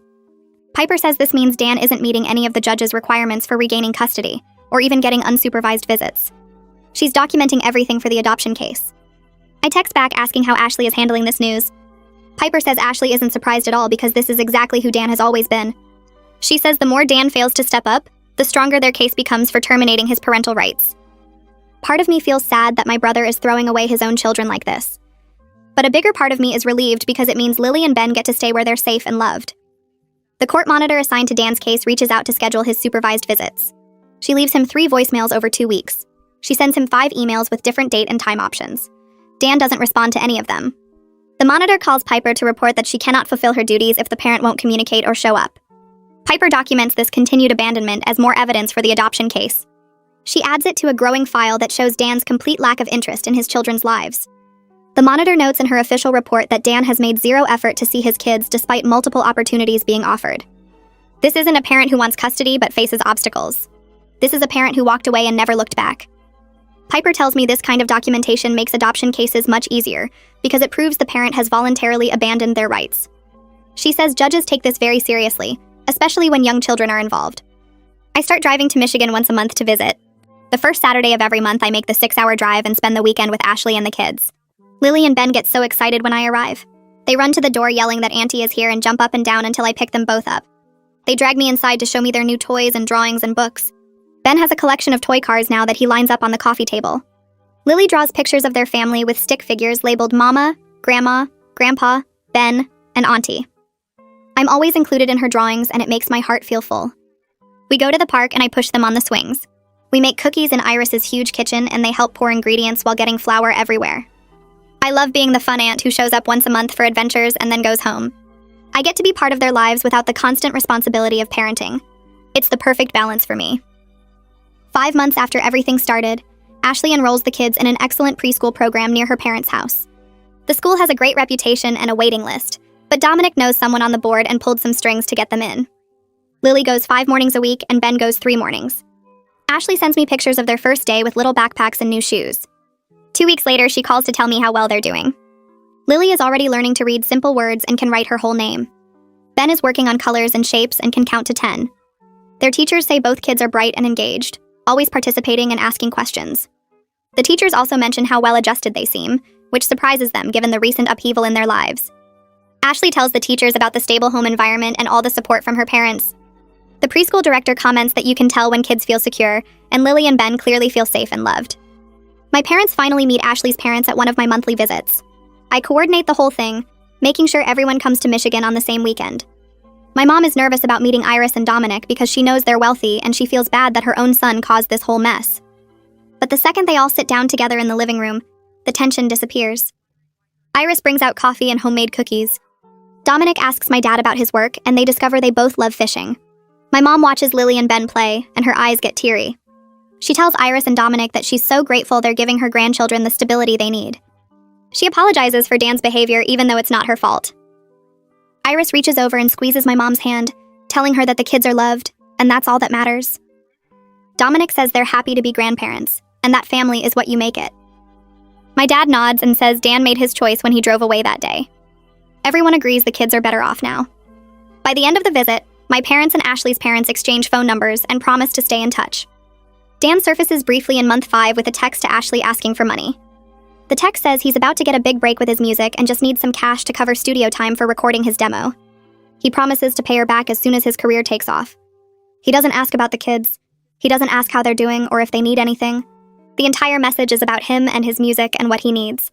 Speaker 1: Piper says this means Dan isn't meeting any of the judge's requirements for regaining custody, or even getting unsupervised visits. She's documenting everything for the adoption case. I text back asking how Ashley is handling this news. Piper says Ashley isn't surprised at all because this is exactly who Dan has always been. She says the more Dan fails to step up, the stronger their case becomes for terminating his parental rights. Part of me feels sad that my brother is throwing away his own children like this. But a bigger part of me is relieved because it means Lily and Ben get to stay where they're safe and loved. The court monitor assigned to Dan's case reaches out to schedule his supervised visits. She leaves him 3 voicemails over 2 weeks. She sends him 5 emails with different date and time options. Dan doesn't respond to any of them. The monitor calls Piper to report that she cannot fulfill her duties if the parent won't communicate or show up. Piper documents this continued abandonment as more evidence for the adoption case. She adds it to a growing file that shows Dan's complete lack of interest in his children's lives. The monitor notes in her official report that Dan has made 0 effort to see his kids despite multiple opportunities being offered. This isn't a parent who wants custody but faces obstacles. This is a parent who walked away and never looked back. Piper tells me this kind of documentation makes adoption cases much easier because it proves the parent has voluntarily abandoned their rights. She says judges take this very seriously, especially when young children are involved. I start driving to Michigan once a month to visit. The first Saturday of every month, I make the 6-hour drive and spend the weekend with Ashley and the kids. Lily and Ben get so excited when I arrive. They run to the door yelling that Auntie is here and jump up and down until I pick them both up. They drag me inside to show me their new toys and drawings and books. Ben has a collection of toy cars now that he lines up on the coffee table. Lily draws pictures of their family with stick figures labeled Mama, Grandma, Grandpa, Ben, and Auntie. I'm always included in her drawings and it makes my heart feel full. We go to the park and I push them on the swings. We make cookies in Iris's huge kitchen and they help pour ingredients while getting flour everywhere. I love being the fun aunt who shows up once a month for adventures and then goes home. I get to be part of their lives without the constant responsibility of parenting. It's the perfect balance for me. 5 months after everything started, Ashley enrolls the kids in an excellent preschool program near her parents' house. The school has a great reputation and a waiting list, but Dominic knows someone on the board and pulled some strings to get them in. Lily goes 5 mornings a week and Ben goes 3 mornings. Ashley sends me pictures of their first day with little backpacks and new shoes. 2 weeks later, she calls to tell me how well they're doing. Lily is already learning to read simple words and can write her whole name. Ben is working on colors and shapes and can count to 10. Their teachers say both kids are bright and engaged, always participating and asking questions. The teachers also mention how well-adjusted they seem, which surprises them given the recent upheaval in their lives. Ashley tells the teachers about the stable home environment and all the support from her parents. The preschool director comments that you can tell when kids feel secure, and Lily and Ben clearly feel safe and loved. My parents finally meet Ashley's parents at one of my monthly visits. I coordinate the whole thing, making sure everyone comes to Michigan on the same weekend. My mom is nervous about meeting Iris and Dominic because she knows they're wealthy and she feels bad that her own son caused this whole mess. But the second they all sit down together in the living room, the tension disappears. Iris brings out coffee and homemade cookies. Dominic asks my dad about his work and they discover they both love fishing. My mom watches Lily and Ben play and her eyes get teary. She tells Iris and Dominic that she's so grateful they're giving her grandchildren the stability they need. She apologizes for Dan's behavior even though it's not her fault. Iris reaches over and squeezes my mom's hand, telling her that the kids are loved, and that's all that matters. Dominic says they're happy to be grandparents, and that family is what you make it. My dad nods and says Dan made his choice when he drove away that day. Everyone agrees the kids are better off now. By the end of the visit, my parents and Ashley's parents exchange phone numbers and promise to stay in touch. Dan surfaces briefly in month 5 with a text to Ashley asking for money. The text says he's about to get a big break with his music and just needs some cash to cover studio time for recording his demo. He promises to pay her back as soon as his career takes off. He doesn't ask about the kids. He doesn't ask how they're doing or if they need anything. The entire message is about him and his music and what he needs.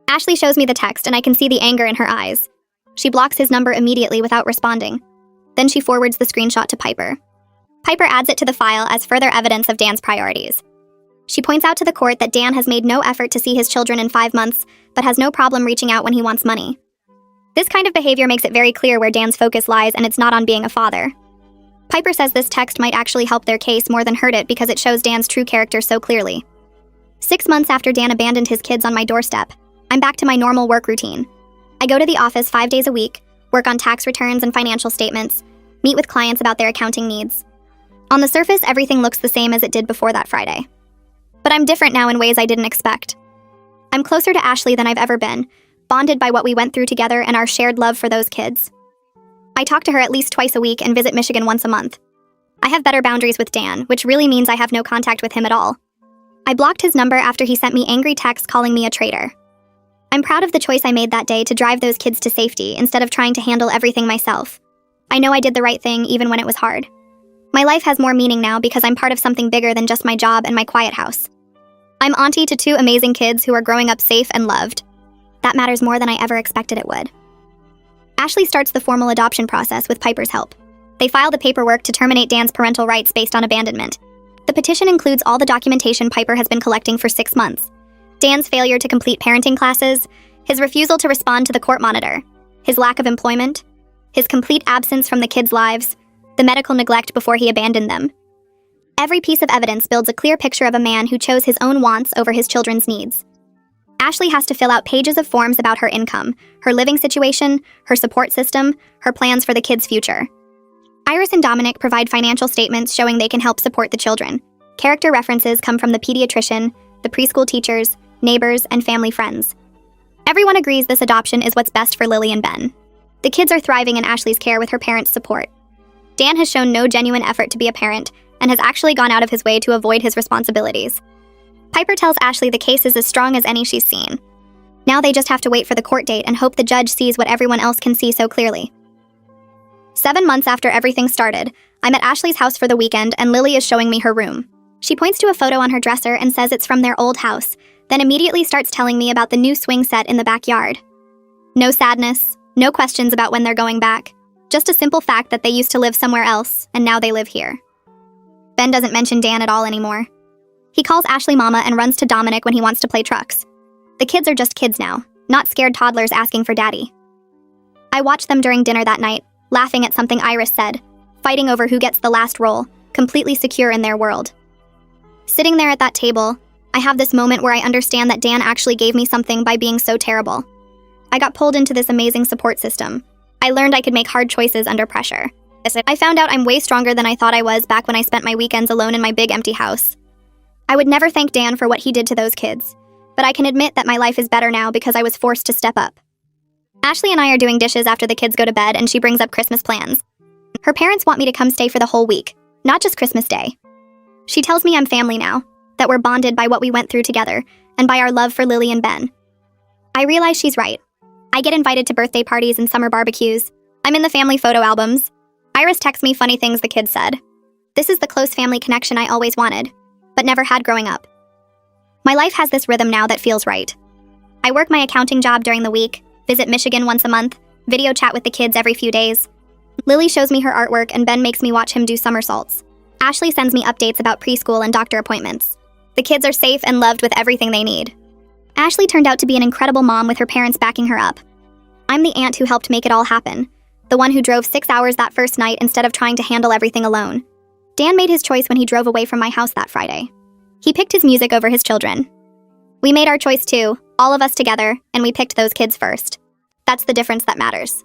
Speaker 1: Ashley shows me the text and I can see the anger in her eyes. She blocks his number immediately without responding. Then she forwards the screenshot to Piper. Piper adds it to the file as further evidence of Dan's priorities. She points out to the court that Dan has made no effort to see his children in 5 months, but has no problem reaching out when he wants money. This kind of behavior makes it very clear where Dan's focus lies, and it's not on being a father. Piper says this text might actually help their case more than hurt it because it shows Dan's true character so clearly. 6 months after Dan abandoned his kids on my doorstep, I'm back to my normal work routine. I go to the office 5 days a week, work on tax returns and financial statements, meet with clients about their accounting needs. On the surface, everything looks the same as it did before that Friday. But I'm different now in ways I didn't expect. I'm closer to Ashley than I've ever been, bonded by what we went through together and our shared love for those kids. I talk to her at least twice a week and visit Michigan once a month. I have better boundaries with Dan, which really means I have no contact with him at all. I blocked his number after he sent me angry texts calling me a traitor. I'm proud of the choice I made that day to drive those kids to safety instead of trying to handle everything myself. I know I did the right thing even when it was hard. My life has more meaning now because I'm part of something bigger than just my job and my quiet house. I'm auntie to 2 amazing kids who are growing up safe and loved. That matters more than I ever expected it would. Ashley starts the formal adoption process with Piper's help. They file the paperwork to terminate Dan's parental rights based on abandonment. The petition includes all the documentation Piper has been collecting for 6 months. Dan's failure to complete parenting classes, his refusal to respond to the court monitor, his lack of employment, his complete absence from the kids' lives, the medical neglect before he abandoned them. Every piece of evidence builds a clear picture of a man who chose his own wants over his children's needs. Ashley has to fill out pages of forms about her income, her living situation, her support system, her plans for the kids' future. Iris and Dominic provide financial statements showing they can help support the children. Character references come from the pediatrician, the preschool teachers, neighbors, and family friends. Everyone agrees this adoption is what's best for Lily and Ben. The kids are thriving in Ashley's care with her parents' support. Dan has shown no genuine effort to be a parent and has actually gone out of his way to avoid his responsibilities. Piper tells Ashley the case is as strong as any she's seen. Now they just have to wait for the court date and hope the judge sees what everyone else can see so clearly. 7 months after everything started, I'm at Ashley's house for the weekend and Lily is showing me her room. She points to a photo on her dresser and says it's from their old house, then immediately starts telling me about the new swing set in the backyard. No sadness, no questions about when they're going back, just a simple fact that they used to live somewhere else and now they live here. Ben doesn't mention Dan at all anymore. He calls Ashley Mama and runs to Dominic when he wants to play trucks. The kids are just kids now, not scared toddlers asking for daddy. I watched them during dinner that night, laughing at something Iris said, fighting over who gets the last roll, completely secure in their world. Sitting there at that table, I have this moment where I understand that Dan actually gave me something by being so terrible. I got pulled into this amazing support system. I learned I could make hard choices under pressure. I found out I'm way stronger than I thought I was back when I spent my weekends alone in my big empty house. I would never thank Dan for what he did to those kids, but I can admit that my life is better now because I was forced to step up. Ashley and I are doing dishes after the kids go to bed and she brings up Christmas plans. Her parents want me to come stay for the whole week, not just Christmas Day. She tells me I'm family now, that we're bonded by what we went through together and by our love for Lily and Ben. I realize she's right. I get invited to birthday parties and summer barbecues. I'm in the family photo albums. Iris texts me funny things the kids said. This is the close family connection I always wanted, but never had growing up. My life has this rhythm now that feels right. I work my accounting job during the week, visit Michigan once a month, video chat with the kids every few days. Lily shows me her artwork and Ben makes me watch him do somersaults. Ashley sends me updates about preschool and doctor appointments. The kids are safe and loved with everything they need. Ashley turned out to be an incredible mom with her parents backing her up. I'm the aunt who helped make it all happen, the one who drove 6 hours that first night instead of trying to handle everything alone. Dan made his choice when he drove away from my house that Friday. He picked his music over his children. We made our choice too, all of us together, and we picked those kids first. That's the difference that matters.